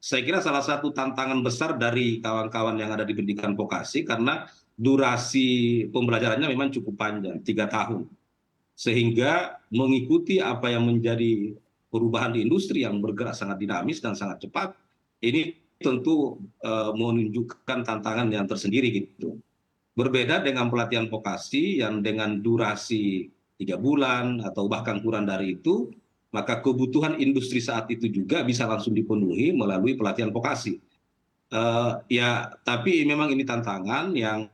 saya kira salah satu tantangan besar dari kawan-kawan yang ada di pendidikan vokasi karena durasi pembelajarannya memang cukup panjang, 3 tahun. Sehingga mengikuti apa yang menjadi perubahan di industri yang bergerak sangat dinamis dan sangat cepat, ini tentu menunjukkan tantangan yang tersendiri gitu. Berbeda dengan pelatihan vokasi yang dengan durasi 3 bulan atau bahkan kurang dari itu, maka kebutuhan industri saat itu juga bisa langsung dipenuhi melalui pelatihan vokasi. Ya, tapi memang ini tantangan yang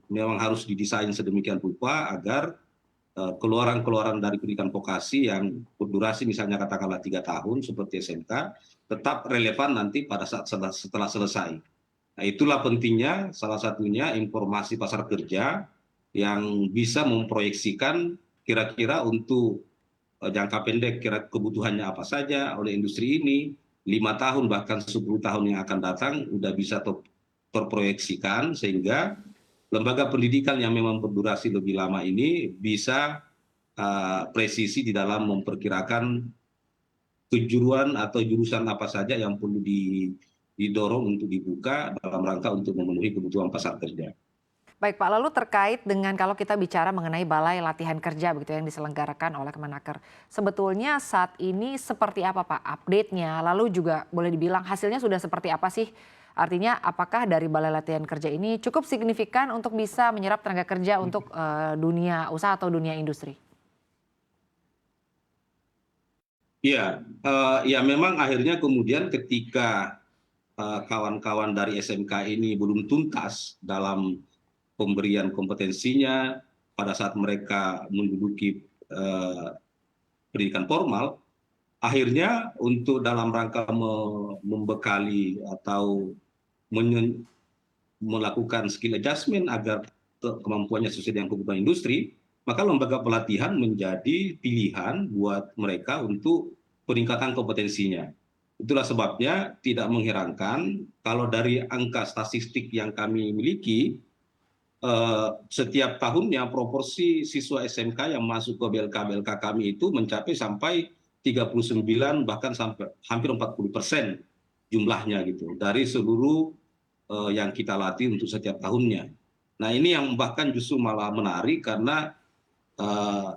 memang harus didesain sedemikian rupa agar keluaran-keluaran dari pendidikan vokasi yang berdurasi misalnya katakanlah 3 tahun seperti SMK tetap relevan nanti pada saat setelah selesai. Nah, itulah pentingnya salah satunya informasi pasar kerja yang bisa memproyeksikan kira-kira untuk jangka pendek kira kebutuhannya apa saja oleh industri ini, 5 tahun bahkan 10 tahun yang akan datang sudah bisa terproyeksikan sehingga lembaga pendidikan yang memang berdurasi lebih lama ini bisa presisi di dalam memperkirakan kejuruan atau jurusan apa saja yang perlu didorong untuk dibuka dalam rangka untuk memenuhi kebutuhan pasar kerja. Baik Pak, lalu terkait dengan kalau kita bicara mengenai balai latihan kerja begitu yang diselenggarakan oleh Kemenaker. Sebetulnya saat ini seperti apa Pak update-nya? Lalu juga boleh dibilang hasilnya sudah seperti apa sih? Artinya apakah dari balai latihan kerja ini cukup signifikan untuk bisa menyerap tenaga kerja untuk dunia usaha atau dunia industri? Iya, ya memang akhirnya kemudian ketika kawan-kawan dari SMK ini belum tuntas dalam pemberian kompetensinya pada saat mereka menduduki pendidikan formal, akhirnya untuk dalam rangka membekali atau melakukan skill adjustment agar kemampuannya sesuai dengan kebutuhan industri, maka lembaga pelatihan menjadi pilihan buat mereka untuk peningkatan kompetensinya. Itulah sebabnya tidak mengherankan kalau dari angka statistik yang kami miliki, setiap tahunnya proporsi siswa SMK yang masuk ke BLK kami itu mencapai sampai 39 bahkan sampai hampir 40% jumlahnya gitu dari seluruh yang kita latih untuk setiap tahunnya. Nah, ini yang bahkan justru malah menarik karena eh,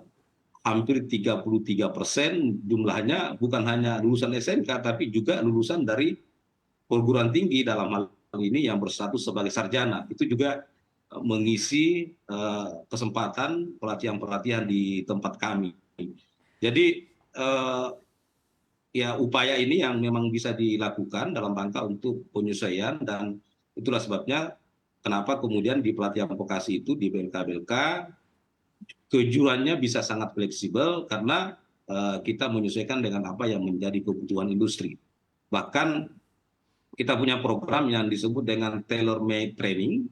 hampir 33% jumlahnya bukan hanya lulusan SMK tapi juga lulusan dari perguruan tinggi dalam hal ini yang berstatus sebagai sarjana. Itu juga mengisi kesempatan pelatihan-pelatihan di tempat kami. Jadi ya upaya ini yang memang bisa dilakukan dalam rangka untuk penyesuaian dan itulah sebabnya kenapa kemudian di pelatihan vokasi itu di BLK kejuruannya bisa sangat fleksibel karena kita menyesuaikan dengan apa yang menjadi kebutuhan industri. Bahkan kita punya program yang disebut dengan tailor made training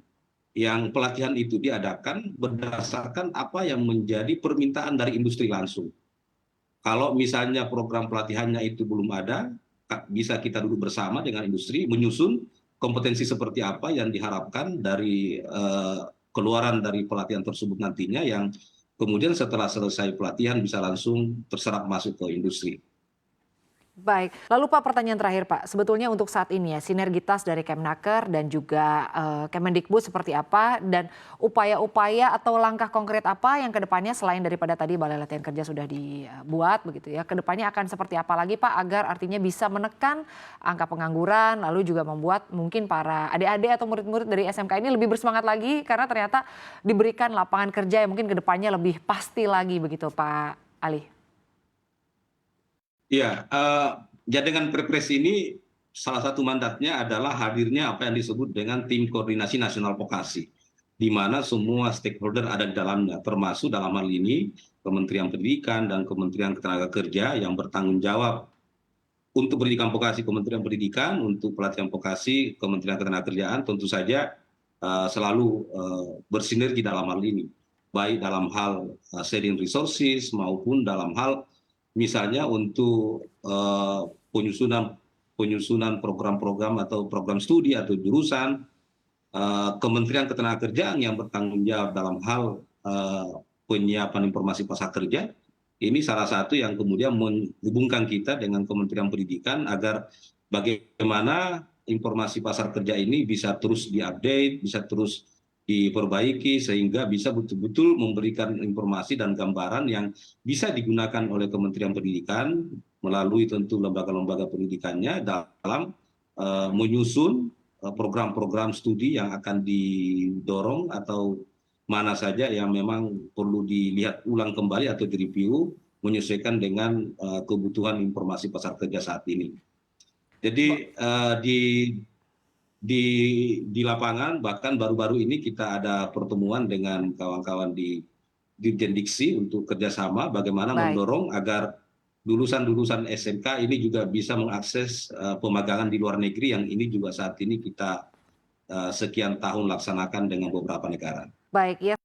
yang pelatihan itu diadakan berdasarkan apa yang menjadi permintaan dari industri langsung. Kalau misalnya program pelatihannya itu belum ada, bisa kita duduk bersama dengan industri menyusun kompetensi seperti apa yang diharapkan dari keluaran dari pelatihan tersebut nantinya yang kemudian setelah selesai pelatihan bisa langsung terserap masuk ke industri. Baik, lalu Pak pertanyaan terakhir Pak, sebetulnya untuk saat ini ya sinergitas dari Kemnaker dan juga Kemendikbud seperti apa dan upaya-upaya atau langkah konkret apa yang kedepannya selain daripada tadi balai latihan kerja sudah dibuat begitu ya, kedepannya akan seperti apa lagi Pak agar artinya bisa menekan angka pengangguran lalu juga membuat mungkin para adik-adik atau murid-murid dari SMK ini lebih bersemangat lagi karena ternyata diberikan lapangan kerja yang mungkin kedepannya lebih pasti lagi begitu Pak Ali. Iya, ya dengan Perpres ini salah satu mandatnya adalah hadirnya apa yang disebut dengan tim koordinasi nasional vokasi, di mana semua stakeholder ada di dalamnya, termasuk dalam hal ini Kementerian Pendidikan dan Kementerian Ketenagakerjaan yang bertanggung jawab untuk pendidikan vokasi Kementerian Pendidikan, untuk pelatihan vokasi Kementerian Ketenagakerjaan tentu saja selalu bersinergi dalam hal ini, baik dalam hal sharing resources maupun dalam hal misalnya untuk penyusunan program-program atau program studi atau jurusan, Kementerian Ketenagakerjaan yang bertanggung jawab dalam hal penyiapan informasi pasar kerja. Ini salah satu yang kemudian menghubungkan kita dengan Kementerian Pendidikan agar bagaimana informasi pasar kerja ini bisa terus diupdate, bisa terus diperbaiki sehingga bisa betul-betul memberikan informasi dan gambaran yang bisa digunakan oleh Kementerian Pendidikan melalui tentu lembaga-lembaga pendidikannya dalam menyusun program-program studi yang akan didorong atau mana saja yang memang perlu dilihat ulang kembali atau direview menyesuaikan dengan kebutuhan informasi pasar kerja saat ini. Jadi di lapangan bahkan baru-baru ini kita ada pertemuan dengan kawan-kawan di Dirjen Diksi untuk kerjasama bagaimana Baik. mendorong agar lulusan-lulusan SMK ini juga bisa mengakses pemagangan di luar negeri yang ini juga saat ini kita sekian tahun laksanakan dengan beberapa negara. Baik, ya.